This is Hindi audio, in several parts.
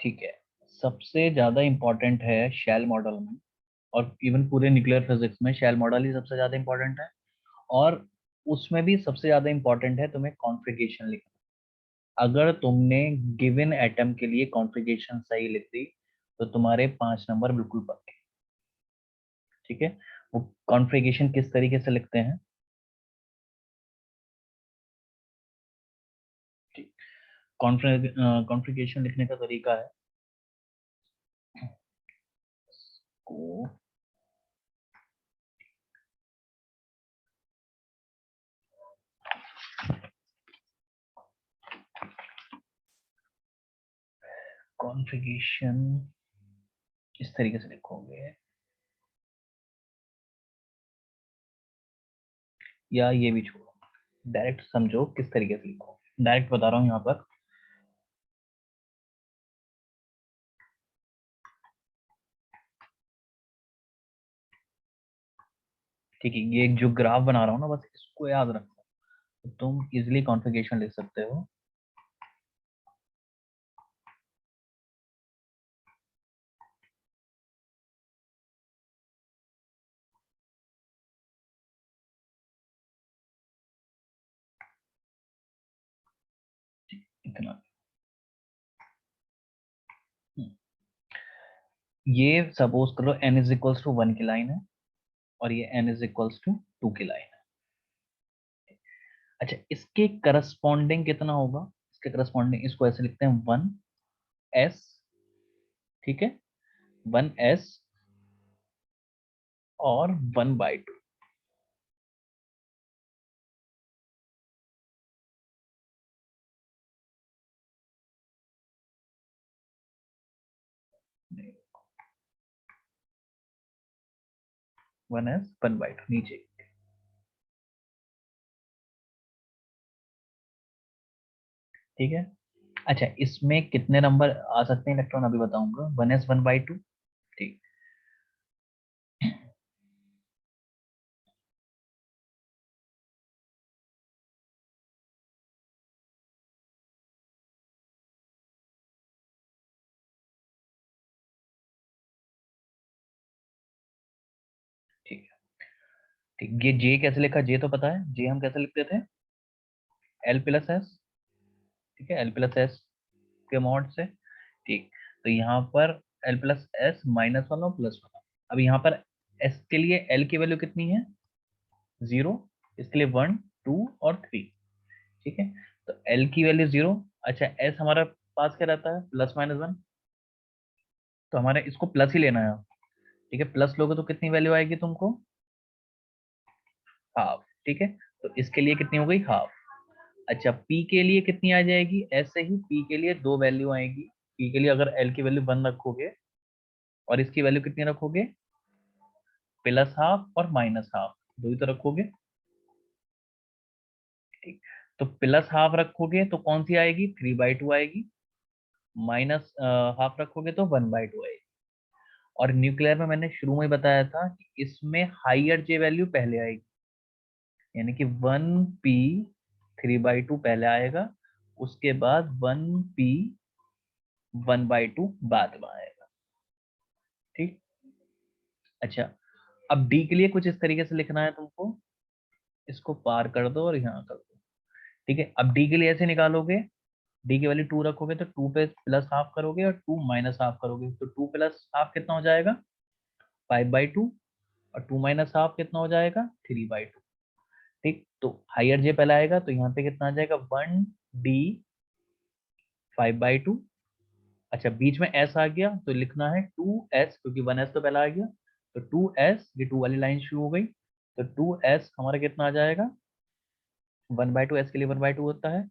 ठीक है, सबसे ज्यादा इंपॉर्टेंट है शेल मॉडल में, और इवन पूरे न्यूक्लियर फिजिक्स में शेल मॉडल ही सबसे ज्यादा इंपॉर्टेंट है। और उसमें भी सबसे ज्यादा इंपॉर्टेंट है तुम्हें कॉन्फ़िगरेशन लिखना। अगर तुमने गिवन एटम के लिए कॉन्फ़िगरेशन सही लिख दी तो तुम्हारे 5 नंबर बिल्कुल पक्के। ठीक है, वो कॉन्फ़िगरेशन किस तरीके से लिखते हैं? कॉन्फ़िगरेशन लिखने का तरीका है को कॉन्फ़िगरेशन इस तरीके से लिखोगे, या ये भी छोड़ो, डायरेक्ट समझो किस तरीके से लिखो। डायरेक्ट बता रहा हूँ यहाँ पर। ठीक है, ये एक जो ग्राफ बना रहा हूँ ना, बस इसको याद रखो तो तुम इजिली कॉन्फ़िगरेशन लिख सकते हो। इतना। ये सपोज करो n इज इक्वल्स टू 1 की लाइन है, और ये n इज इक्वल्स टू 2 की लाइन है। अच्छा, इसके करस्पॉन्डिंग कितना होगा? इसके करस्पॉन्डिंग इसको ऐसे लिखते हैं 1s। ठीक है, 1s और 1/2। 1s 1/2 नीचे। ठीक है। अच्छा, इसमें कितने नंबर आ सकते हैं इलेक्ट्रॉन अभी बताऊंगा। 1s 1/2। ठीक। ठीक है। ठीक, ये जे कैसे लिखा? जे तो पता है, जे हम कैसे लिखते थे? L+S। ठीक है, L+S के मॉड से। ठीक, तो यहाँ पर L+S -1 और +1। अब यहाँ पर S के लिए L की वैल्यू कितनी है? 0। इसके लिए 1, 2 और 3। ठीक है, तो L की वैल्यू 0। अच्छा, S हमारा पास क्या रहता है? +-1। तो हमारे इसको प्लस ही लेना है। ठीक है, प्लस लोगे तो कितनी वैल्यू आएगी तुमको? हाफ। ठीक है, तो इसके लिए कितनी हो गई? हाफ। अच्छा, P के लिए कितनी आ जाएगी? ऐसे ही P के लिए दो वैल्यू आएगी। P के लिए अगर L की वैल्यू 1 रखोगे और इसकी वैल्यू कितनी रखोगे? +½ और -½ दो ही तो रखोगे। ठीक, तो +½ रखोगे तो कौन सी आएगी? 3/2 आएगी। -½ रखोगे तो 1/2 आएगी। और न्यूक्लियर में मैंने शुरू में ही बताया था कि इसमें हाइयर जे वैल्यू पहले आएगी, यानी कि 1p 3/2 पहले आएगा, उसके बाद 1p 1/2 बाद में आएगा। ठीक। अच्छा, अब डी के लिए कुछ इस तरीके से लिखना है तुमको। इसको पार कर दो और यहाँ कर दो। ठीक है, अब डी के लिए ऐसे निकालोगे। डी की वैल्यू 2 रखोगे तो 2 पे +½ करोगे और 2 -½ करोगे तो 2 +½ कितना हो जाएगा? 5/2। और 2 -½ कितना हो जाएगा? 3/2। ठीक, तो हायर जे पहले आएगा तो यहाँ पे कितना आ जाएगा? 1d 5/2। अच्छा, बीच में s आ गया तो लिखना है 2s, क्योंकि 1s तो पहला आ गया। तो 2s, ये 2 वाली लाइन शुरू हो गई, तो 2s हमारा कितना आ जाएगा? 1/2। s के लिए 1/2 होता है।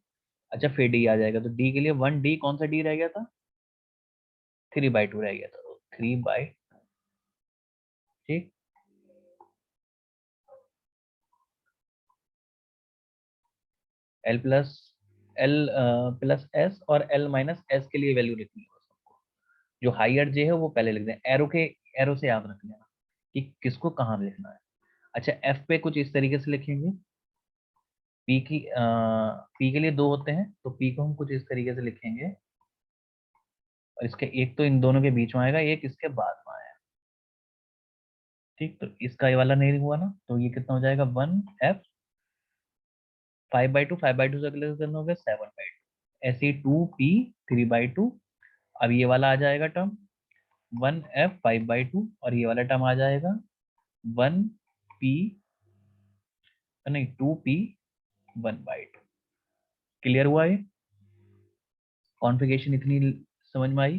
अच्छा, फिर डी आ जाएगा, तो डी के लिए 1d, कौन सा डी रह गया था? 3/2 रह गया था, तो 3/। ठीक, L+S और L-S के लिए वैल्यू लिखनी है सबको। जो हाइयर जे है वो पहले लिख दें, एरो से याद रख लेना कि किसको कहाँ लिखना है। अच्छा, एफ पे कुछ इस तरीके से लिखेंगे। पी के लिए 2 होते हैं, तो पी को हम कुछ इस तरीके से लिखेंगे। और इसके एक तो इन दोनों के बीच में आएगा, एक इसके बाद में आया। ठीक, तो इसका ये वाला नहीं हुआ ना, तो ये कितना हो जाएगा 1f 5/2, 5/2 से अगले कितना हो गया 7/2, ऐसे ही 2p 3/2। अब ये वाला आ जाएगा टर्म 1f 5/2 और ये वाला टर्म आ जाएगा 1p नहीं 2p 1/2। क्लियर हुआ ये कॉन्फ़िगरेशन, इतनी समझ में आई?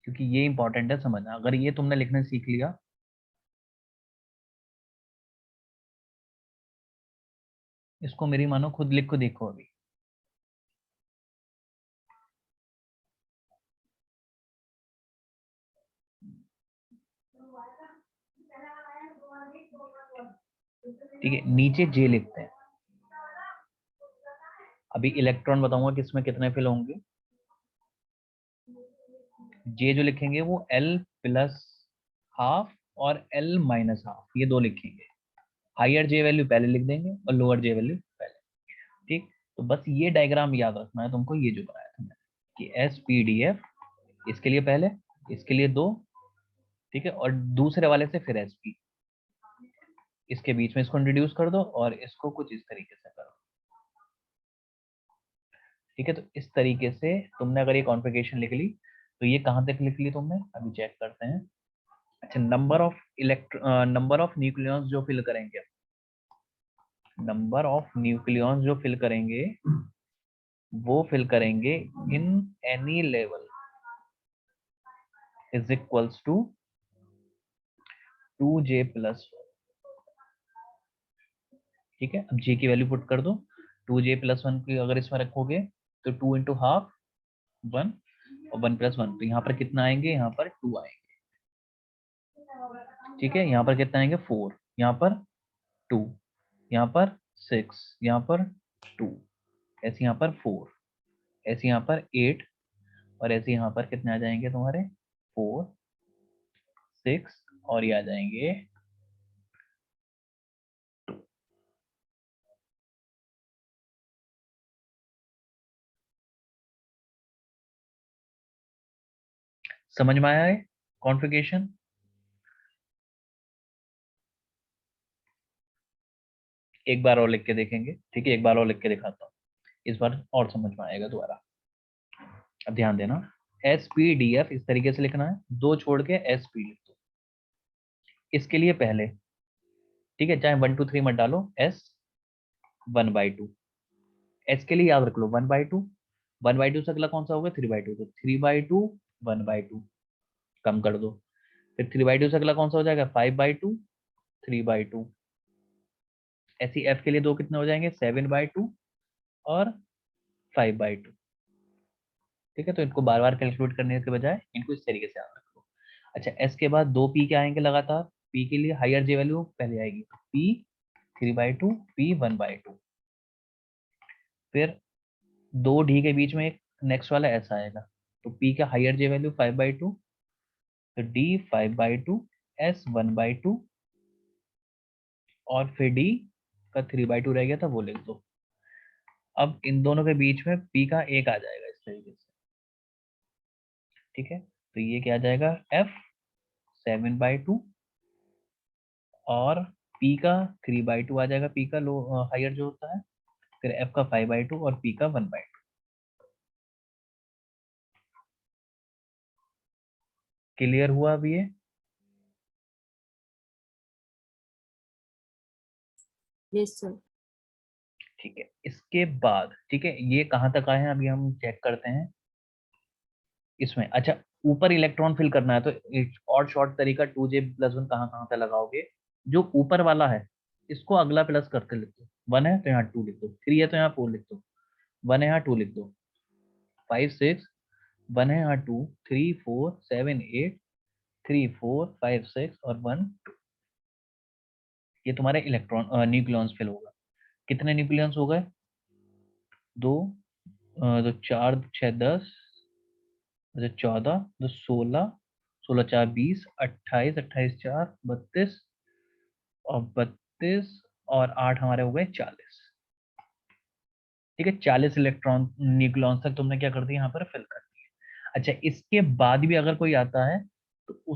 क्योंकि ये इंपॉर्टेंट है समझना, अगर ये तुमने लिखना सीख लिया, इसको मेरी मानो खुद लिख को देखो अभी। ठीक है, नीचे जे लिखते हैं। अभी इलेक्ट्रॉन बताऊंगा कि इसमें कितने फिल होंगे। जे जो लिखेंगे वो L प्लस हाफ और L माइनस हाफ, ये दो लिखेंगे। हायर जे वैल्यू पहले लिख देंगे और लोअर जे वैल्यू पहले। ठीक, तो बस ये डायग्राम याद रखना है तुमको, ये जो बनाया था मैंने कि SPDF, इसके लिए पहले, इसके लिए दो, ठीक है, और दूसरे वाले से फिर SP, इसके बीच में इसको इंट्रोड्यूस कर दो और इसको कुछ इस तरीके से करो। ठीक है, तो इस तरीके से तुमने अगर ये कॉन्फ़िगरेशन लिख ली, तो ये कहाँ तक लिख ली तुमने, अभी चेक करते हैं। अच्छा, नंबर ऑफ न्यूक्लियॉन्स जो फिल करेंगे, नंबर ऑफ न्यूक्लियॉन्स जो फिल करेंगे वो फिल करेंगे in any level is equals to 2j plus. ठीक है, अब j की वैल्यू पुट कर दो, 2j प्लस 1 की अगर इसमें रखोगे तो 2 इंटू हाफ 1 और 1 प्लस 1, तो यहाँ पर कितना आएंगे, यहाँ पर 2 आएंगे। ठीक है, यहाँ पर कितना आएंगे 4, यहाँ पर 2, यहाँ पर 6, यहाँ पर 2, ऐसे यहाँ पर 4, ऐसे यहाँ पर 8, और ऐसे यहाँ पर कितने आ जाएंगे तुम्हारे 4 6, और ये आ जाएंगे 2। समझ में आया है कॉन्फ़िगरेशन? एक बार और लिख के देखेंगे, ठीक है, एक बार और लिख के दिखाता हूँ, इस बार और समझ में आएगा दोबारा। अब ध्यान देना, SPDF इस तरीके से लिखना है, दो छोड़ के SP लिख दो इसके लिए पहले। ठीक है, चाहे 1 2 3 मत डालो, S 1/2, S के लिए याद रख लो 1/2, 1/2 से अगला कौन सा होगा 3/2, तो 3/2 1/2 कम कर दो, फिर 3/2 से अगला कौन सा हो जाएगा 5/2 3/2, ऐसी F के लिए दो कितने हो जाएंगे 7/2 और 5/2। ठीक है, तो इनको बार बार कैलकुलेट करने के बजाय इनको इस तरीके से याद रख लो। अच्छा, S के बाद दो P के आएंगे लगातार, P के लिए हायर जे वैल्यू पहले आएगी, तो P 3/2 P 1/2, फिर दो D के बीच में एक नेक्स्ट वाला S आएगा, तो P का हायर जे वैल्यू 5/2, तो D 5/2 S 1/2, और फिर D का 3/2 रह गया था वो लिख दो। अब इन दोनों के बीच में P का एक आ जाएगा इस तरीके से। ठीक है, तो ये क्या आ जाएगा F 7/2 और P का 3/2 आ जाएगा, P का लो हायर जो होता है, फिर F का 5/2 और P का 1/2। क्लियर हुआ अभी ये? Yes sir. ठीक है, इसके बाद ठीक है, ये कहाँ तक आए हैं अभी हम चेक करते हैं इसमें। अच्छा, ऊपर इलेक्ट्रॉन फिल करना है, तो एक और शॉर्ट तरीका 2j प्लस 1 कहाँ कहाँ पे लगाओगे, जो ऊपर वाला है इसको अगला प्लस करके लिख दो, 1 है तो यहाँ 2 लिख दो, 3 है तो यहाँ 4 लिख दो, 1 है यहाँ 2 लिख दो, 5 6, 1 है यहाँ 2 3 4 7 8 3 4 5 6 और 1 2, ये तुम्हारे इलेक्ट्रॉन न्यूक्लियॉन्स फिल होगा। कितने न्यूक्लियॉन्स हो गए, दो, तो 4 6 10, 14, तो 16, 16 4 20, 28, 28 4 32, और 32 और 8 हमारे हो गए 40। ठीक है, 40 इलेक्ट्रॉन न्यूक्लियॉन तक तुमने क्या कर दिया यहाँ पर फिल कर दिया। अच्छा, इसके बाद भी अगर कोई आता है तो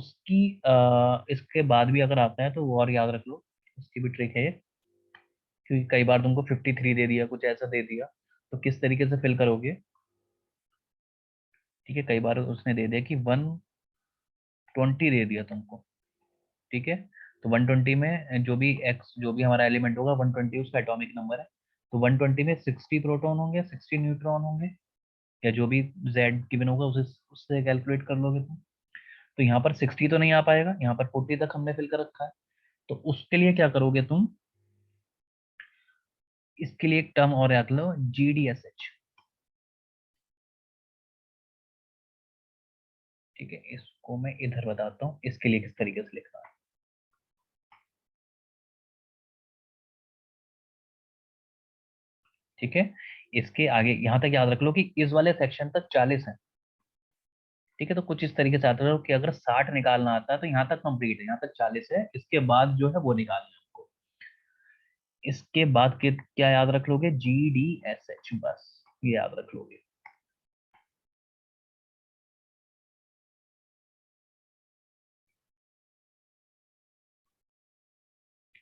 इसके बाद भी अगर आता है तो वो और याद रख लो, उसकी भी ट्रिक है ये। क्योंकि कई बार तुमको 53 दे दिया, कुछ ऐसा दे दिया, तो किस तरीके से फिल करोगे। ठीक है, कई बार उसने दे दिया कि 120 दे दिया तुमको। ठीक है, तो 120 में जो भी हमारा एलिमेंट होगा 120 उसका एटॉमिक नंबर है। तो 120 में 60 प्रोटॉन होंगे, 60 न्यूट्रॉन होंगे, या जो भी जेड गिवन होगा उसे उससे कैलकुलेट कर लोगे तुम। तो यहाँ पर 60 तो नहीं आ पाएगा, यहाँ पर 40 तक हमने फिल कर रखा है। तो उसके लिए क्या करोगे तुम, इसके लिए एक टर्म और याद लो, GDSH। ठीक है, इसको मैं इधर बताता हूँ इसके लिए किस तरीके से लिखना है। ठीक है, इसके आगे यहाँ तक याद रख लो कि इस वाले सेक्शन तक 40 है। ठीक है, तो कुछ इस तरीके से आता है कि अगर 60 निकालना आता है तो यहाँ तक कंप्लीट है, यहाँ तक 40 है, इसके बाद जो है वो निकालना है हमको। इसके बाद के क्या याद रख लोगे, GDSH, बस ये याद रख लोगे।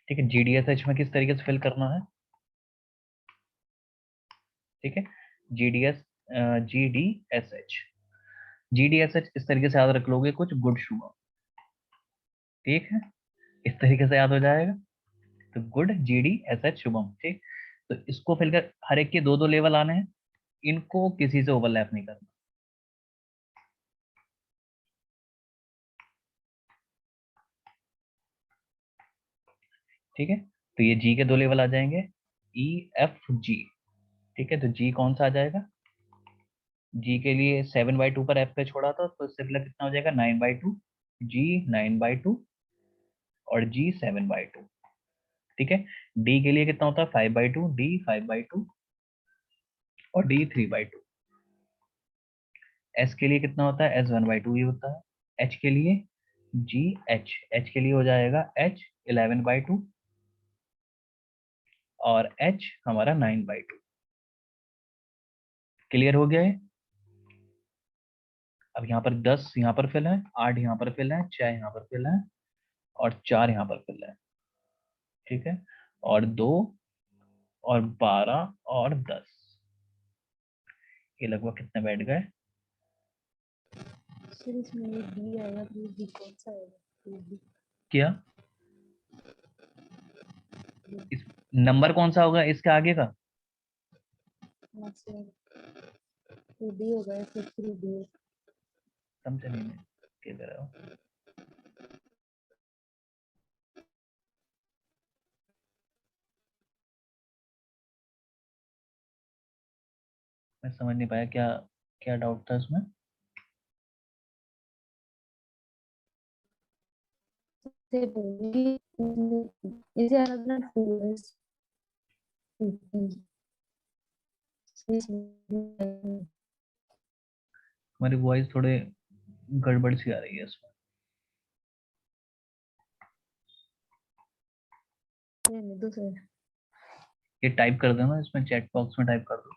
ठीक है, GDSH में किस तरीके से फिल करना है। ठीक है, GDS GDSH GDSH इस तरीके से याद रख लोगे, कुछ गुड शुगर। ठीक है, इस तरीके से याद हो जाएगा। तो गुड GDSH शुभम। ठीक, तो इसको फिल कर हर एक के दो दो लेवल आने हैं, इनको किसी से ओवरलैप नहीं करना। ठीक है, तो ये जी के दो लेवल आ जाएंगे, EFG। ठीक है, तो जी कौन सा आ जाएगा, जी के लिए 7/2 पर एफ पे छोड़ा था, तो इससे पहले कितना हो जाएगा, 9/2, जी 9/2 और जी 7/2। ठीक है, डी के लिए कितना होता है, 5/2, डी 5/2 और डी 3/2। एस के लिए कितना होता है, एस 1/2 ही होता है। एच के लिए एच के लिए हो जाएगा एच 11/2 और एच हमारा 9/2। क्लियर हो गया है। अब यहाँ पर 10 यहाँ पर फिल है, 8 यहाँ पर फिल है, 6 यहाँ पर फिल है और 4 यहाँ पर फिल है। ठीक है, और 2 और 12 और 10, ये लगभग कितने बैठ गए। सर इसमें ये बी आएगा तो ये बी कौन सा आएगा, ये बी क्या इस नंबर कौन सा होगा इसके आगे का, ना सर, ये बी होगा या फिर थ्री बी। समझ नहीं मैं कह रहा हूँ। मैं समझ नहीं पाया, क्या क्या डाउट था इसमें। Say B is another two is हमारी वॉइस थोड़े गड़बड़ सी आ रही है इसमें। दूसरे ये टाइप कर देना इसमें, चैट बॉक्स में टाइप कर दो।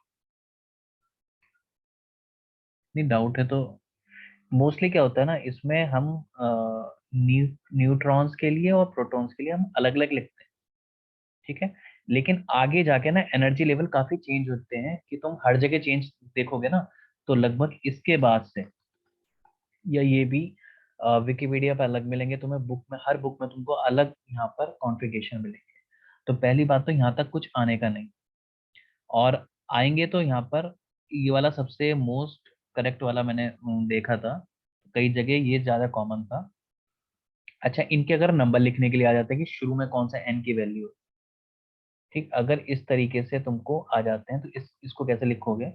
नहीं डाउट है तो, मोस्टली क्या होता है ना इसमें, हम न्यूट्रॉन्स के लिए और प्रोटॉन्स के लिए हम अलग अलग लिखते हैं। ठीक है, लेकिन आगे जाके ना एनर्जी लेवल काफी चेंज होते हैं, कि तुम हर जगह चेंज देखोगे ना, तो लगभग इसके बाद से, या ये भी विकिपीडिया पे अलग मिलेंगे तुम्हें, बुक में हर बुक में तुमको अलग यहाँ पर कॉन्फ़िगरेशन मिलेंगे। तो पहली बात तो यहाँ तक कुछ आने का नहीं, और आएंगे तो यहाँ पर ये वाला सबसे मोस्ट करेक्ट वाला मैंने देखा था, कई जगह ये ज्यादा कॉमन था। अच्छा, इनके अगर नंबर लिखने के लिए आ जाते हैं कि शुरू में कौन सा एन की वैल्यू है। ठीक, अगर इस तरीके से तुमको आ जाते हैं तो इसको कैसे लिखोगे,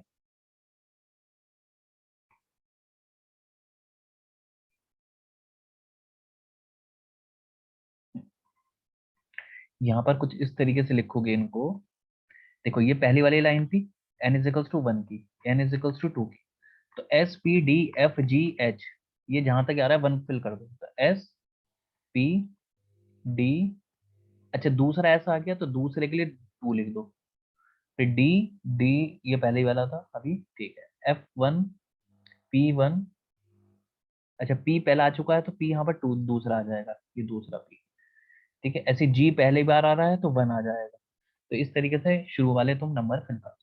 यहाँ पर कुछ इस तरीके से लिखोगे इनको। देखो, ये पहली वाली लाइन थी n=1 की, n=2 की, तो S P D F G H, ये जहां तक आ रहा है 1 फिल कर दो, तो S P D अच्छा दूसरा ऐसा आ गया तो दूसरे के लिए 2 लिख दो, फिर डी, डी ये पहले ही वाला था अभी, ठीक है, F1 P1, अच्छा P पहला आ चुका है तो P यहाँ पर 2 दूसरा आ जाएगा, ये दूसरा P, ठीक है। ऐसे G पहली बार आ रहा है तो 1 आ जाएगा। तो इस तरीके से शुरू वाले तुम नंबर फिल कर।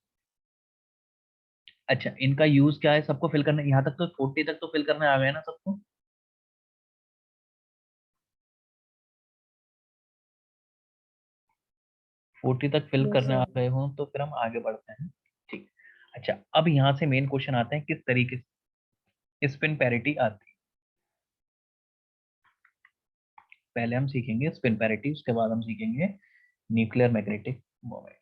अच्छा इनका यूज क्या है, सबको फिल करना, यहाँ तक तो 40 तक तो फिल करना आ गया ना सबको। 40 तक फिल यस करने आ सर। गए हो तो फिर हम आगे बढ़ते हैं, ठीक। अच्छा अब यहाँ से मेन क्वेश्चन आते हैं किस तरीके से स्पिन पैरिटी आती है। पहले हम सीखेंगे स्पिन पैरिटी, उसके बाद हम सीखेंगे न्यूक्लियर मैग्नेटिक मोमेंट।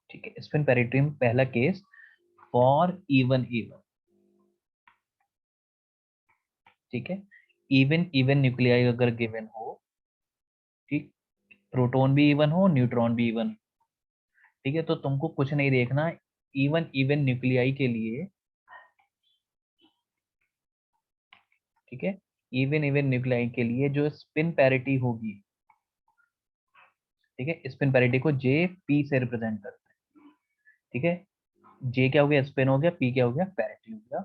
ठीक है, स्पिन पैरिटी में पहला केस फॉर इवन इवन, ठीक है, इवन इवन न्यूक्लियाई अगर गिवन हो, ठीक, प्रोटॉन भी इवन हो न्यूट्रॉन भी इवन, ठीक है, तो तुमको कुछ नहीं देखना, इवन इवन न्यूक्लियाई के लिए, ठीक है, इवन इवन न्यूक्लियाई के लिए जो स्पिन पैरिटी होगी, ठीक है, स्पिन पैरिटी को जे पी से रिप्रेजेंट करते हैं, ठीक है, जे क्या हो गया स्पिन हो गया, पी क्या हो गया पैरिटी हो गया,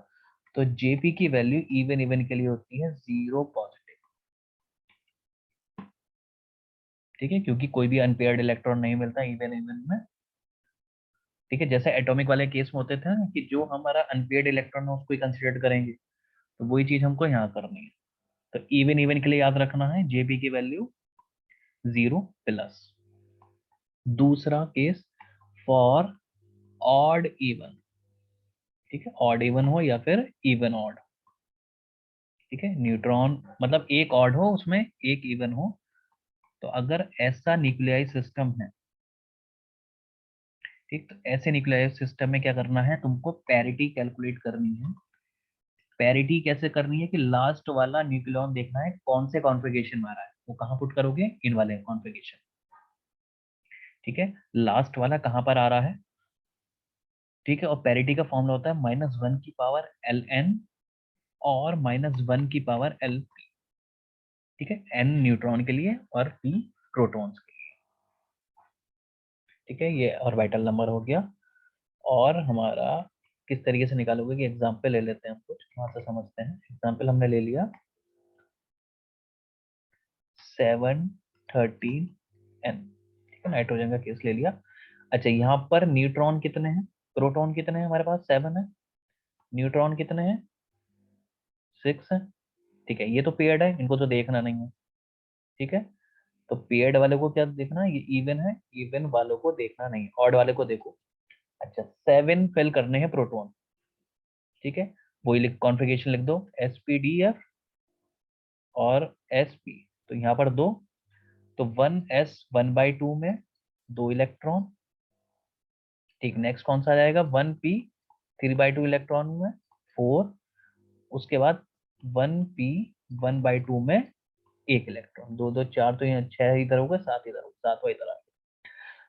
तो जेपी की वैल्यू इवन इवन के लिए होती है 0 पॉजिटिव, ठीक है, क्योंकि कोई भी अनपेयर्ड इलेक्ट्रॉन नहीं मिलता इवन इवन में, ठीक है, जैसे एटॉमिक वाले केस में होते थे ना कि जो हमारा अनपेयर्ड इलेक्ट्रॉन है उसको ही कंसिडर करेंगे, तो वही चीज हमको यहाँ करनी है। तो इवन इवन के लिए याद रखना है जेपी की वैल्यू 0 प्लस। दूसरा केस फॉर ऑड इवन, ठीक है, ऑड इवन हो या फिर इवन ऑड, ठीक है, न्यूट्रॉन मतलब एक ऑड हो उसमें एक इवन हो, तो अगर ऐसा न्यूक्लियाई सिस्टम है, ठीक, तो ऐसे न्यूक्लियाई सिस्टम में क्या करना है तुमको, पैरिटी कैलकुलेट करनी है। पैरिटी कैसे करनी है कि लास्ट वाला न्यूक्लियॉन देखना है कौन से कॉन्फ़िगरेशन में आ रहा है, वो कहाँ पुट करोगे, इन वाले कॉन्फ़िगरेशन, ठीक है, लास्ट वाला कहाँ पर आ रहा है, ठीक है, और पैरिटी का फॉर्मूला होता है -1 की पावर Ln और -1 की पावर Lp, ठीक है, n न्यूट्रॉन के लिए और p प्रोटॉन्स के लिए, ठीक है, ये ऑर्बिटल नंबर हो गया। और हमारा किस तरीके से निकालोगे कि एग्जाम्पल ले लेते हैं हम, कुछ वहां से समझते हैं। एग्जाम्पल हमने ले लिया 713n, ठीक है, नाइट्रोजन का केस ले लिया। अच्छा यहाँ पर न्यूट्रॉन कितने हैं, प्रोटॉन कितने हैं, हमारे पास 7 है, न्यूट्रॉन कितने हैं 6 है, ठीक है, ये तो पेयर्ड है, इनको तो देखना नहीं है, ठीक है, तो पेयर्ड वाले को क्या देखना है, ये इवन है, इवन वालों को देखना नहीं, ऑड वाले को देखो। अच्छा 7 फिल करने हैं प्रोटॉन, ठीक है, वही लिख कॉन्फ़िगरेशन लिख दो sp_df और sp, तो यहाँ पर दो, तो 1s 1/2 में 2 इलेक्ट्रॉन, ठीक, नेक्स्ट कौन सा आ जाएगा 1p 3/2 इलेक्ट्रॉन में 4, उसके बाद 1p 1/2 में 1 इलेक्ट्रॉन, 2 2 4, तो यहाँ 6 इधर होगा 7 इधर होगा, 7वां इधर आ गया।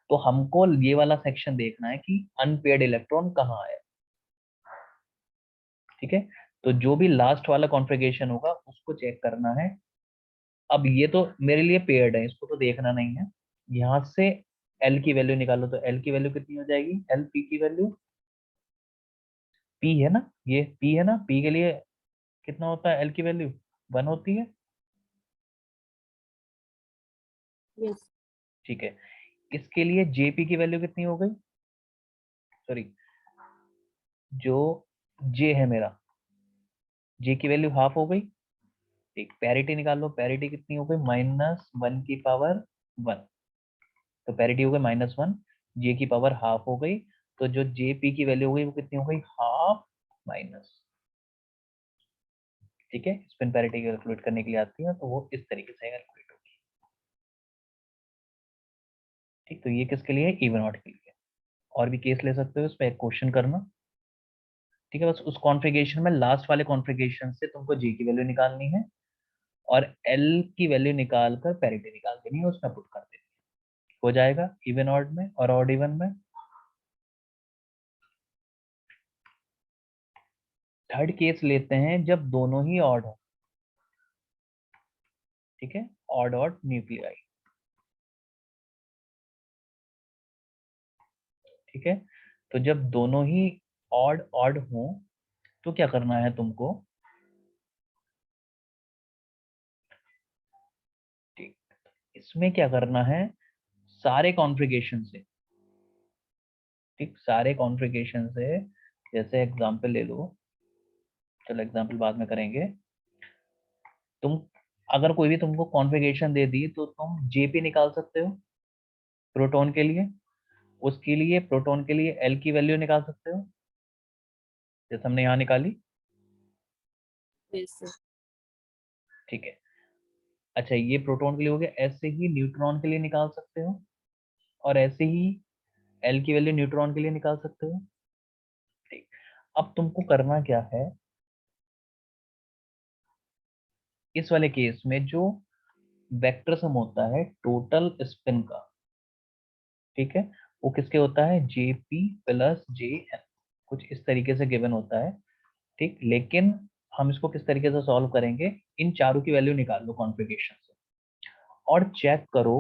तो हमको ये वाला सेक्शन देखना है कि अनपेयर्ड इलेक्ट्रॉन कहाँ आया, ठीक है, तो जो भी लास्ट वाला कॉन्फ़िगरेशन होगा उसको चेक करना है। अब ये तो मेरे लिए पेयर्ड है, इसको तो देखना नहीं है, यहाँ से एल की वैल्यू निकालो, तो एल की वैल्यू कितनी हो जाएगी, एल पी की वैल्यू, पी है ना, ये पी है ना, पी के लिए कितना होता है एल की वैल्यू 1 होती है, यस। ठीक है, इसके लिए जेपी की वैल्यू कितनी हो गई, सॉरी, जो जे है मेरा, जे की वैल्यू हाफ हो गई, ठीक, पैरिटी निकाल लो, पैरिटी कितनी हो गई -1 की पावर 1, तो पैरिटी हो गई -1, जे की पावर हाफ हो गई, तो जो जे पी की वैल्यू हो गई वो कितनी हो गई, हाफ माइनस, ठीक है, स्पिन पैरिटी कैलकुलेट करने के लिए आती है तो वो इस तरीके से कैलकुलेट होगी, ठीक, तो ये किसके लिए है, इवन ऑड के लिए। और भी केस ले सकते हो इस पे, एक क्वेश्चन करना, ठीक है, बस उस कॉन्फ़िगरेशन में लास्ट वाले कॉन्फ़िगरेशन से तुमको जी की वैल्यू निकालनी है और एल की वैल्यू निकाल कर पैरिटी निकाल देनी है, उसमें पुट कर देनी है, हो जाएगा इवन ऑड में और ऑड इवन में। थर्ड केस लेते हैं जब दोनों ही ऑड हो, ठीक है, ऑड ऑड न्यूक्लियाई। ठीक है, तो जब दोनों ही ऑड ऑड हो तो क्या करना है तुमको, ठीक, इसमें क्या करना है, सारे कॉन्फ़िगरेशन से, ठीक, सारे कॉन्फ़िगरेशन से, जैसे एग्जांपल ले लो, चलो एग्जांपल बाद में करेंगे। तुम अगर कोई भी तुमको कॉन्फ़िगरेशन दे दी तो तुम जेपी निकाल सकते हो प्रोटॉन के लिए, उसके लिए प्रोटॉन के लिए एल की वैल्यू निकाल सकते हो, जैसे हमने यहाँ निकाली। Yes sir. ठीक है, अच्छा ये प्रोटॉन के लिए हो गया, ऐसे ही न्यूट्रॉन के लिए निकाल सकते हो, और ऐसे ही एल की वैल्यू न्यूट्रॉन के लिए निकाल सकते हो। ठीक, अब तुमको करना क्या है, इस वाले केस में जो वेक्टर सम होता है टोटल स्पिन का, ठीक है, वो किसके होता है, जेपी प्लस जे एन, कुछ इस तरीके से गिवन होता है। ठीक, लेकिन हम इसको किस तरीके से सॉल्व करेंगे, इन चारों की वैल्यू निकाल लो कॉन्फ़िगरेशन से और चेक करो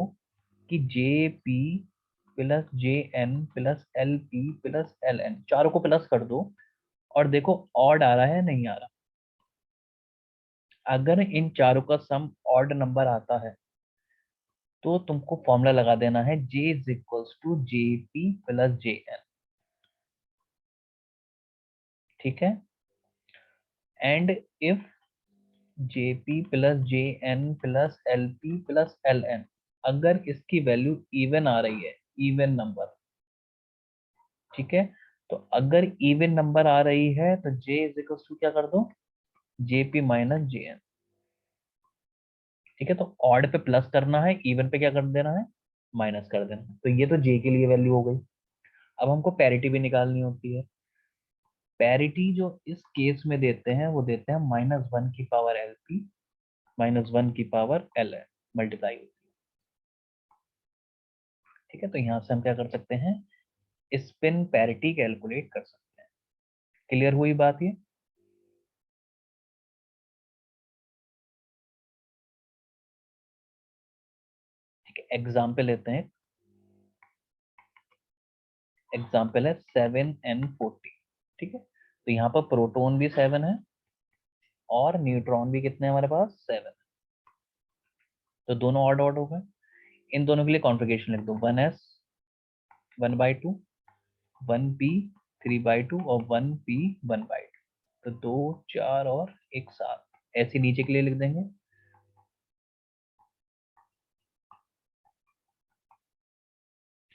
कि J P plus J N plus L P plus L N, चारों को प्लस कर दो और देखो ऑड आ रहा है नहीं आ रहा। अगर इन चारों का सम ऑड नंबर आता है तो तुमको फॉर्मूला लगा देना है J is equals to J P plus J N. ठीक है, and if J P plus J N plus L P plus L N, अगर इसकी वैल्यू इवन आ रही है, इवन नंबर, ठीक है, तो अगर इवन नंबर आ रही है तो J इज इक्वल्स टू क्या कर दो, J P minus J N. ठीक है, तो ऑड पे प्लस करना है, इवन पे क्या कर देना है, माइनस कर देना है। तो ये तो J के लिए वैल्यू हो गई। अब हमको पैरिटी भी निकालनी होती है। पैरिटी जो इस केस में देते हैं वो देते हैं -1 की पावर एल पी -1 की पावर एल एन मल्टीप्लाई होती है। ठीक है, तो यहाँ से हम क्या कर सकते हैं, स्पिन पैरिटी कैलकुलेट कर सकते हैं। क्लियर हुई बात ये? ठीक है, एग्जाम्पल लेते हैं। एग्जाम्पल है 7n40। ठीक है, तो यहाँ पर प्रोटॉन भी 7 है और न्यूट्रॉन भी कितने हैं हमारे पास, 7 है। तो दोनों ऑड ऑड हो गए। इन दोनों के लिए कॉन्फ़िगरेशन लिख दो, 1s 1/2, 1p 3/2 और 1p 1/2। तो 2 4 और 1 7, ऐसे नीचे के लिए लिख देंगे।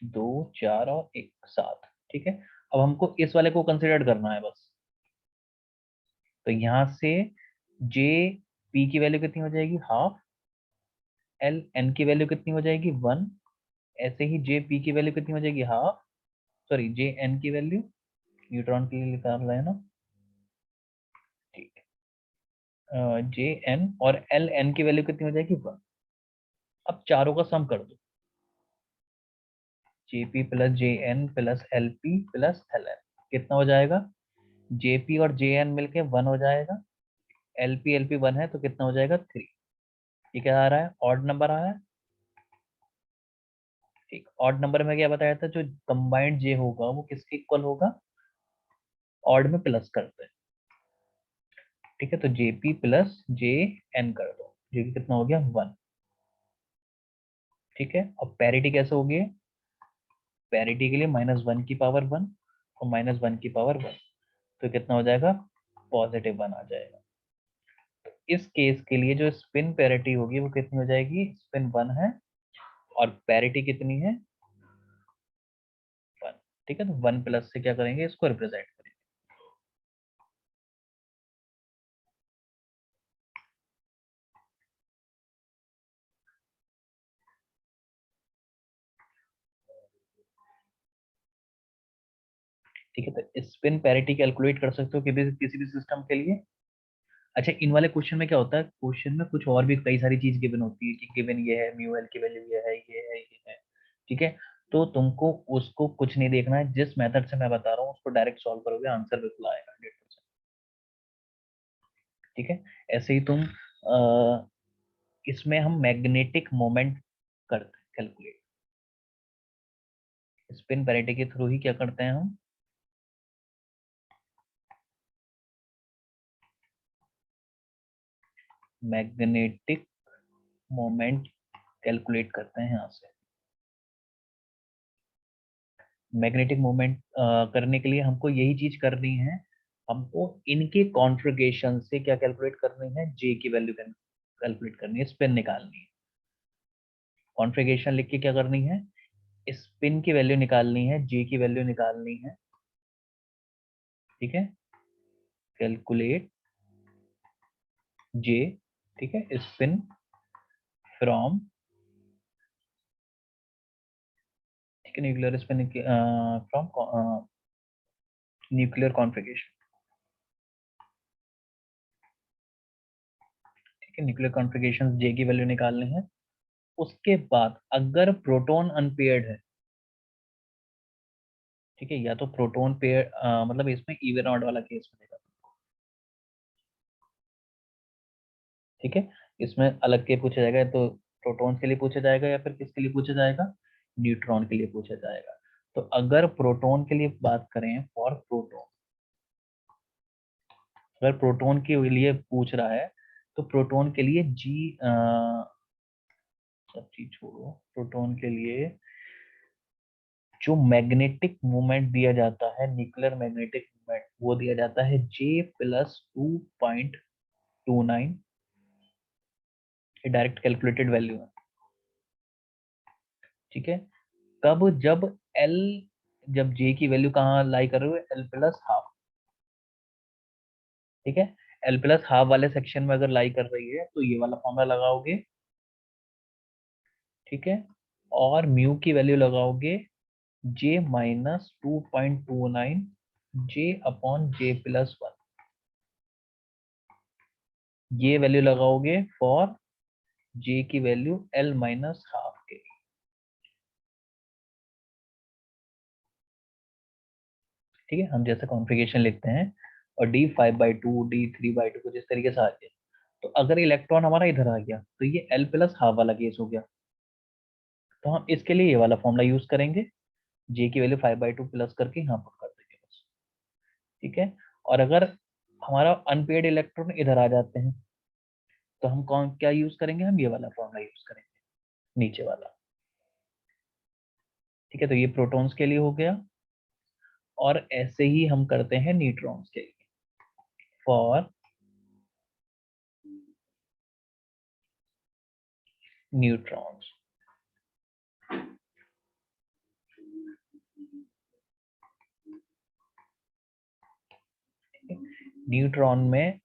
2 4 और 1 7। ठीक है, अब हमको इस वाले को कंसिडर करना है बस। तो यहाँ से जे पी की वैल्यू कितनी हो जाएगी, हाफ, एल एन की वैल्यू कितनी हो जाएगी, 1, ऐसे ही जे पी की वैल्यू कितनी हो जाएगी, हाफ, सॉरी जे एन की वैल्यू, न्यूट्रॉन के लिए निकाल रहे हैं ना, ठीक है, जे एन और एल एन की वैल्यू कितनी हो जाएगी, 1। अब चारों का सम कर दो, J P plus J N plus L P plus L N कितना हो जाएगा, जे पी और जे एन मिलके 1 हो जाएगा, एल पी 1 है तो कितना हो जाएगा, 3। ये क्या आ रहा है, ऑड नंबर आ रहा है। ठीक, ऑड नंबर में क्या बताया था, जो कंबाइंड जे होगा वो किसके इक्वल होगा, ऑड में प्लस करते हैं। ठीक है, तो जेपी प्लस जे एन कर दो, जो कि कितना हो गया, 1। ठीक है, अब पैरिटी कैसे होगी, पैरिटी के लिए -1 की पावर 1 और -1 की पावर 1, तो कितना हो जाएगा, +1 आ जाएगा। तो इस केस के लिए जो स्पिन पैरिटी होगी वो कितनी हो जाएगी, स्पिन 1 है और पैरिटी कितनी है, 1। ठीक है, तो 1 प्लस से क्या करेंगे, इसको रिप्रेजेंट करेंगे। ठीक है, तो स्पिन पैरिटी कैलकुलेट कर सकते हो किसी भी सिस्टम के लिए। अच्छा, इन वाले क्वेश्चन में क्या होता है, क्वेश्चन में कुछ और भी कई सारी चीज गिवन होती है कि गिवन ये है, म्यू एल की वैल्यू ये है, ये है, ये है। ठीक है, तो तुमको उसको कुछ नहीं देखना है, जिस मेथड से मैं बता रहा हूँ उसको डायरेक्ट सॉल्व करोगे, आंसर बिल्कुल आएगा 100%। ठीक है, ऐसे ही तुम इसमें हम मैग्नेटिक मोमेंट करते हैं कैलकुलेट। स्पिन पैरिटी के थ्रू ही क्या करते हैं हम, मैग्नेटिक मोमेंट कैलकुलेट करते हैं यहाँ से। मैग्नेटिक मोमेंट करने के लिए हमको यही चीज करनी है, हमको इनके कॉन्फ़िगरेशन से क्या कैलकुलेट करनी है, जे की वैल्यू कैलकुलेट करनी है, स्पिन निकालनी है। कॉन्फ़िगरेशन लिख के क्या करनी है, स्पिन की वैल्यू निकालनी है, जे की वैल्यू निकालनी है। ठीक है, कैलकुलेट जे, ठीक है, स्पिन फ्रॉम, ठीक है, nuclear spin from nuclear configuration. ठीक है, न्यूक्लियर कॉन्फ़िगरेशन जे की वैल्यू निकालनी है। उसके बाद अगर प्रोटॉन अनपेयर्ड है, ठीक है, या तो प्रोटॉन पेयर मतलब इसमें इवन ऑड वाला केस मिलेगा। ठीक है, इसमें अलग के पूछा जाएगा, तो प्रोटॉन के लिए पूछा जाएगा या फिर किसके लिए पूछा जाएगा, न्यूट्रॉन के लिए पूछा जाएगा। तो अगर प्रोटॉन के लिए बात करें, फॉर प्रोटॉन, अगर प्रोटॉन के लिए पूछ रहा है तो प्रोटॉन के लिए जी, सब चीज छोड़ो, प्रोटॉन के लिए जो मैग्नेटिक मूवमेंट दिया जाता है, न्यूक्लियर मैग्नेटिक मूवमेंट, वो दिया जाता है J+2.29। ये डायरेक्ट कैलकुलेटेड वैल्यू है। ठीक है, कब, जब L, जब J की वैल्यू कहाँ लाई कर रहे हो, L+12। ठीक है, L+12 वाले सेक्शन में अगर लाई कर रही है तो ये वाला फॉर्मूला लगाओगे। ठीक है, और म्यू की वैल्यू लगाओगे J-2.29 J/J+1। ये वैल्यू लगाओगे फॉर J की वैल्यू L-12 के। ठीक है, हम जैसे कॉन्फ़िगरेशन लिखते हैं और D5/2 D3/2 कुछ इस तरीके से आ गया, तो अगर इलेक्ट्रॉन हमारा इधर आ गया तो ये L+12 वाला केस हो गया, तो हम इसके लिए ये वाला फॉर्मूला यूज करेंगे, J की वैल्यू 5/2 प्लस करके यहाँ पर कर देंगे बस। ठीक है, और अगर हमारा अनपेड इलेक्ट्रॉन इधर आ जाते हैं तो हम कौन क्या यूज करेंगे, हम ये वाला फॉर्मूला यूज करेंगे, नीचे वाला। ठीक है, तो ये प्रोटॉन्स के लिए हो गया, और ऐसे ही हम करते हैं न्यूट्रॉन्स के लिए। फॉर न्यूट्रॉन्स, न्यूट्रॉन में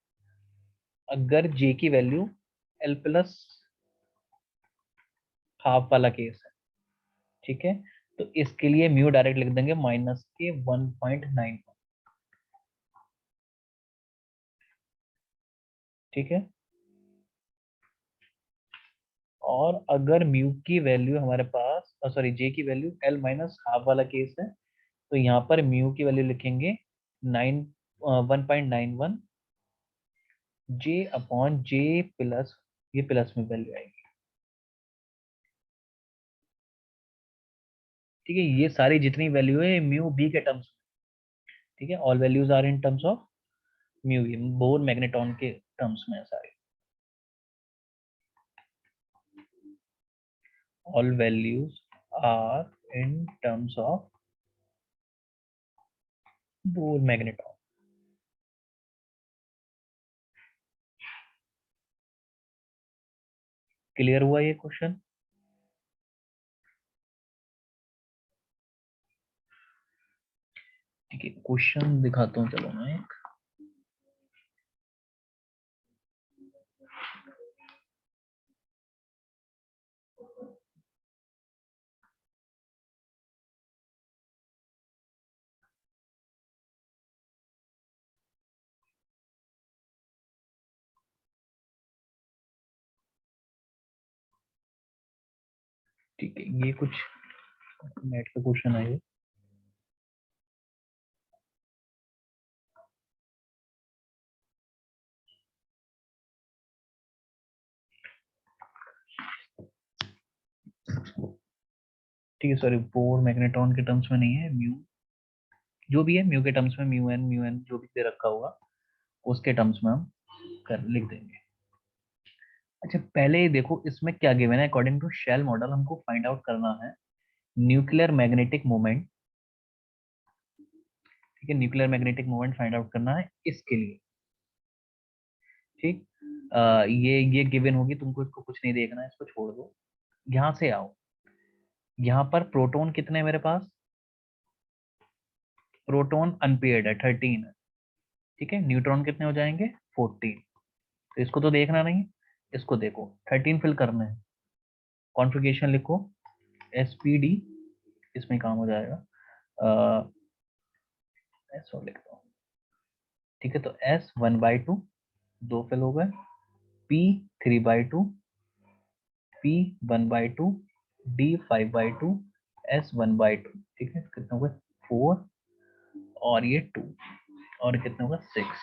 अगर J की वैल्यू L+12 वाला केस है, ठीक है, तो इसके लिए म्यू डायरेक्ट लिख देंगे -1.9। ठीक है, और अगर म्यू की वैल्यू हमारे पास, सॉरी, J की वैल्यू L-12 वाला केस है, तो यहाँ पर म्यू की वैल्यू लिखेंगे 1.91 J/J+, ये प्लस में वैल्यू आएगी। ठीक है, ये सारी जितनी वैल्यू है म्यू बी के टर्म्स में। ठीक है, all values are in terms of mu B, Bohr magneton के टर्म्स में है सारे, all values are in terms of Bohr magneton. Clear हुआ ये क्वेश्चन? ठीक है, क्वेश्चन दिखाता हूँ, चलो मैं एक। ठीक है, ये कुछ नेट का क्वेश्चन है ये। ठीक है, सॉरी, बोर मैग्नेट्रॉन के टर्म्स में नहीं है, म्यू जो भी है, म्यू के टर्म्स में म्यू एन जो भी दे रखा होगा उसके टर्म्स में हम कर लिख देंगे। अच्छा, पहले ही देखो इसमें क्या गिवन है। अकॉर्डिंग टू शेल मॉडल हमको फाइंड आउट करना है न्यूक्लियर मैग्नेटिक मोमेंट। ठीक है, nuclear magnetic moment find out करना है इसके लिए। ठीक, ये गिवन होगी, तुमको इसको कुछ नहीं देखना है, इसको छोड़ दो। यहाँ से आओ, यहाँ पर प्रोटॉन कितने हैं मेरे पास? प्रोटॉन अनपेयर्ड है, 13 है। ठीक है, न्यूट्रॉन कितने हो जाएंगे? 14। तो इसको तो देखना नहीं, इसको देखो, 13 फिल करना है। कॉन्फ़िगरेशन लिखो SPD, इसमें काम हो जाएगा। एस और लिखता हूँ। ठीक है, तो S1/2 दो फिल हो गए, P3/2, P1/2, D5/2, S1/2। ठीक है, कितने हो गए? 4 और ये 2 और कितने होगा? 6।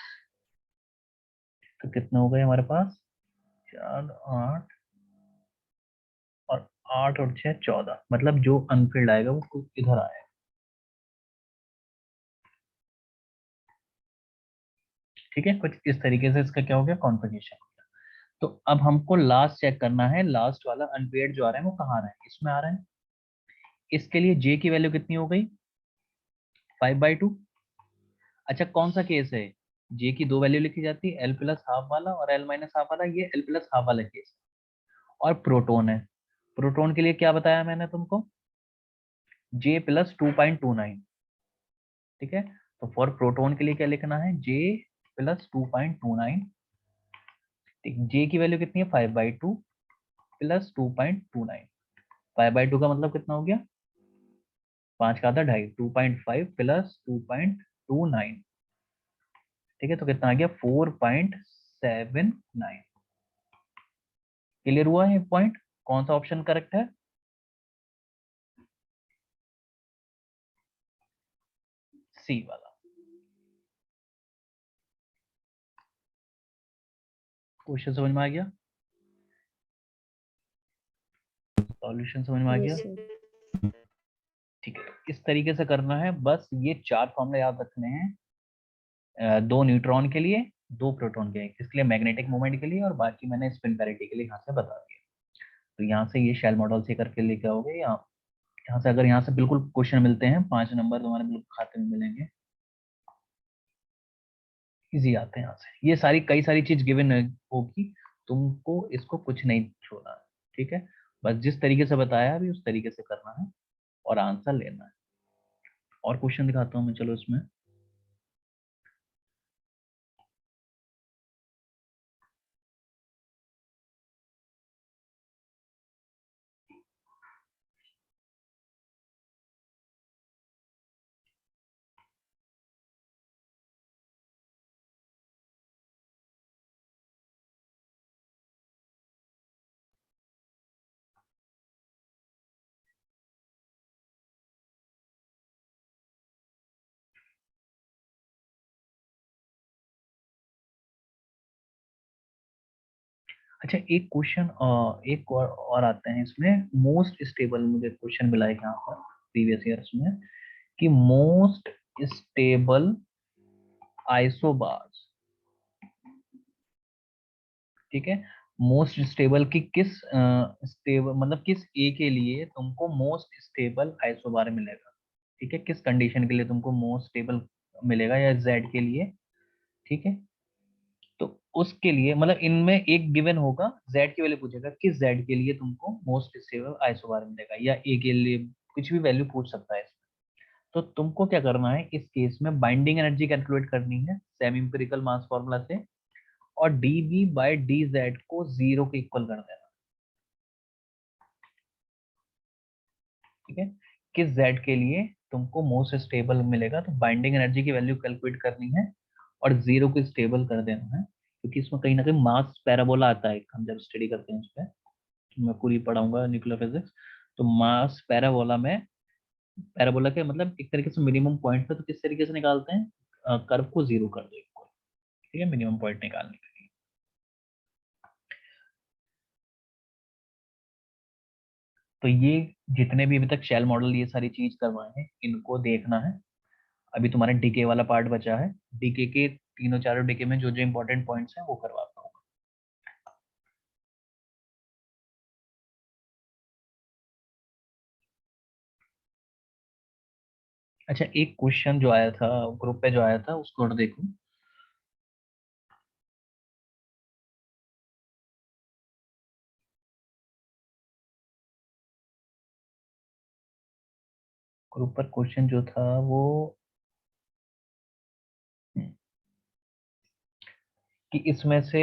तो कितने हो गए हमारे पास? 4 8 और 8 और 6 14, मतलब जो अनफिल्ड आएगा वो इधर आएगा। ठीक है, कुछ इस तरीके से इसका क्या हो गया? कॉन्फ़िगरेशन। तो अब हमको लास्ट चेक करना है, लास्ट वाला अनपेयर्ड जो आ रहा है वो कहाँ आ रहा है? इसमें आ रहा है। इसके लिए जे की वैल्यू कितनी हो गई? 5/2। अच्छा, कौन सा केस है? जे की दो वैल्यू लिखी जाती है, एल प्लस हाफ वाला और एल माइनस हाफ वाला। ये एल प्लस हाफ वाला केस और प्रोटोन है। प्रोटोन के लिए क्या बताया मैंने तुमको? जे प्लस 2.29। ठीक है, तो फॉर प्रोटोन के लिए क्या लिखना है? जे प्लस 2.29। ठीक, जे की वैल्यू कितनी है? 5/2 प्लस 2.29। 5/2 का मतलब कितना हो गया? 5 का आधा 2.5, 2.5 प्लस 2.29। ठीक है, तो कितना आ गया? 4.79। क्लियर हुआ है पॉइंट? कौन सा ऑप्शन करेक्ट है? सी वाला। क्वेश्चन समझ में आ गया? सॉल्यूशन समझ में आ गया? Yes sir. ठीक है, इस तरीके से करना है। बस ये 4 फॉर्मूले याद रखने हैं, 2 न्यूट्रॉन के लिए, 2 प्रोटॉन के लिए, किसके लिए? मैग्नेटिक मोमेंट के लिए, और बाकी मैंने स्पिन पैरिटी के लिए यहाँ से बता दिया। तो यहाँ से ये शेल मॉडल से करके लेके आओगे। यहाँ से अगर यहाँ से बिल्कुल क्वेश्चन मिलते हैं, 5 नंबर तुम्हारे बिल्कुल खाते में मिलेंगे, इजी आते हैं यहाँ से। ये सारी कई सारी चीज गिवन होगी, तुमको इसको कुछ नहीं छोड़ना है। ठीक है, बस जिस तरीके से बताया अभी उस तरीके से करना है और आंसर लेना है। और क्वेश्चन दिखाता हूँ मैं, चलो इसमें। अच्छा, एक क्वेश्चन एक और आते हैं इसमें। मोस्ट स्टेबल मुझे क्वेश्चन मिला है यहाँ पर प्रीवियस ईयर्स में, कि मोस्ट स्टेबल आइसोबार्स। ठीक है, मोस्ट स्टेबल की किस स्टेबल मतलब किस ए के लिए तुमको मोस्ट स्टेबल आइसोबार मिलेगा? ठीक है, किस कंडीशन के लिए तुमको मोस्ट स्टेबल मिलेगा, या जेड के लिए? ठीक है, तो उसके लिए मतलब इनमें एक गिवन होगा, जेड की वैल्यू पूछेगा किस जेड के लिए तुमको मोस्ट स्टेबल आइसोबार मिलेगा, या ए के लिए कुछ भी वैल्यू पूछ सकता है इसमें। तो तुमको क्या करना है इस केस में? बाइंडिंग एनर्जी कैलकुलेट करनी है सेमी इंपिरिकल मास फॉर्मूला से, और dB/dz को 0 के इक्वल कर देना। ठीक है, किस z के लिए तुमको मोस्ट स्टेबल मिलेगा, तो बाइंडिंग एनर्जी की वैल्यू कैलकुलेट करनी है और 0 को स्टेबल कर देना है, क्योंकि इसमें कहीं ना कहीं मास पैराबोला आता है। हम जब स्टडी करते हैं उस पर, तो मैं पूरी पढ़ाऊंगा न्यूक्लियर फिजिक्स। तो मास पैराबोला में, पैराबोला के मतलब एक तरीके से मिनिमम पॉइंट पे, तो किस तरीके से निकालते हैं? कर्व को 0 कर दो इक्वल। ठीक है, मिनिमम पॉइंट निकालने के लिए। तो ये जितने भी अभी तक शेल मॉडल ये सारी चीज करवाए हैं इनको देखना है। अभी तुम्हारा डीके वाला पार्ट बचा है, डीके के तीनों चारों डीके में जो जो इंपॉर्टेंट पॉइंट्स हैं वो करवाता हूँ। अच्छा, एक क्वेश्चन जो आया था ग्रुप पे जो आया था उसको और देखो। ग्रुप पर क्वेश्चन जो था वो कि इसमें से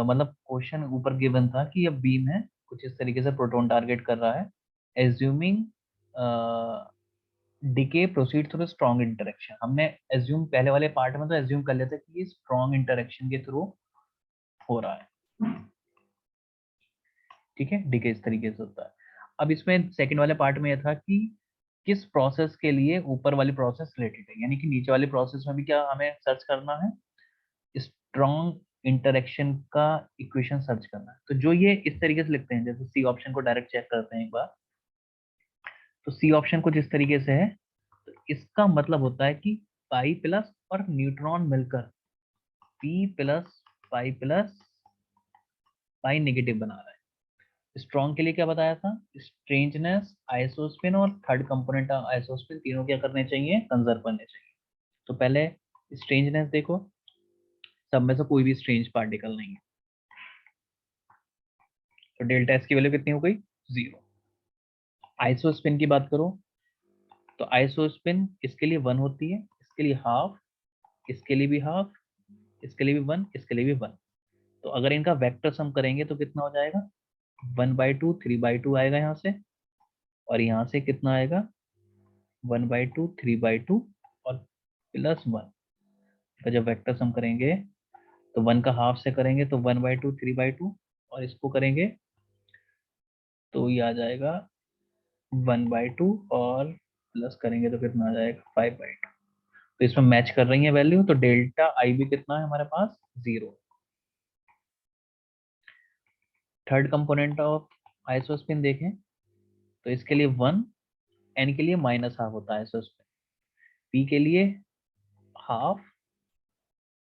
मतलब क्वेश्चन ऊपर गिवन था कि ये बीम है कुछ इस तरीके से प्रोटॉन टारगेट कर रहा है, assuming decay proceed through strong interaction. हमने एज्यूम पहले वाले पार्ट में तो एज्यूम कर लेते कि ये स्ट्रॉन्ग इंटरेक्शन के थ्रू हो रहा है। ठीक है, डीके इस तरीके से होता है। अब इसमें सेकंड वाले पार्ट में यह था कि किस प्रोसेस के लिए ऊपर वाली प्रोसेस रिलेटेड है, यानी कि नीचे वाली प्रोसेस में भी क्या हमें सर्च करना है, स्ट्रॉन्ग इंटरेक्शन का इक्वेशन सर्च करना है। तो जो ये इस तरीके से लिखते हैं, जैसे सी ऑप्शन को डायरेक्ट चेक करते हैं एक बार, तो सी ऑप्शन कुछ इस तरीके से है। तो इसका मतलब होता है कि पाई प्लस और न्यूट्रॉन मिलकर P plus pi plus pi negative बना रहा है। स्ट्रॉन्ग के लिए क्या बताया था, स्ट्रेंजनेस, आइसोस्पिन और थर्ड कंपोनेंट आइसोस्पिन तीनों क्या करने चाहिए, कंजर्व करने चाहिए। तो पहले स्ट्रेंजनेस देखो, सब में से कोई भी स्ट्रेंज पार्टिकल नहीं है, तो डेल्टा एस की वैल्यू कितनी हो गई, 0। आइसोस्पिन की बात करो तो आइसोस्पिन इसके लिए 1 होती है, इसके लिए हाफ, इसके लिए भी हाफ, इसके लिए भी 1, इसके लिए भी 1। तो अगर इनका वेक्टर सम करेंगे तो कितना हो जाएगा, 1/2, 3/2 आएगा यहाँ से, और यहाँ से कितना आएगा 1/2, 3/2 और +1 का जब वेक्टर सम करेंगे तो 1 का हाफ से करेंगे तो 1/2, 3/2, और इसको करेंगे तो ये आ जाएगा 1/2 और प्लस करेंगे तो कितना आ जाएगा 5/2। तो इसमें मैच कर रही है वैल्यू, तो डेल्टा आई भी कितना है हमारे पास, 0। थर्ड कंपोनेंट ऑफ आइसोस्पिन देखें तो इसके लिए 1, एन के लिए -½ होता है आइसोस्पिन, पी के लिए हाफ,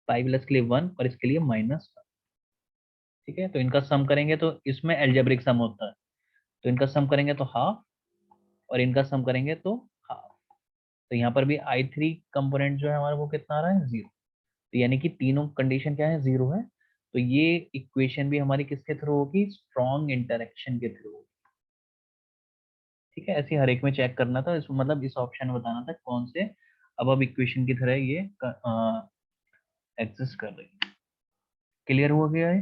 पाई प्लस के लिए 1 और इसके लिए -1। ठीक है, तो इनका सम करेंगे तो इसमें एल्जेब्रिक सम होता है, तो इनका सम करेंगे तो हाफ और इनका सम करेंगे तो हाफ। तो यहाँ पर भी I3 कंपोनेंट जो है हमारा वो कितना आ रहा है, 0। तो यानी कि तीनों कंडीशन क्या है, 0 है। तो ये इक्वेशन भी हमारी किसके थ्रू होगी, स्ट्रॉन्ग इंटरेक्शन के थ्रू होगी। ठीक है, ऐसे हर एक में चेक करना था, इसमें मतलब इस ऑप्शन में बताना था कौन से अब इक्वेशन की तरह ये एग्जिस्ट कर रही है। क्लियर हो गया है।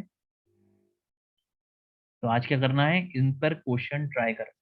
तो आज क्या करना है, इन पर क्वेश्चन ट्राई करना।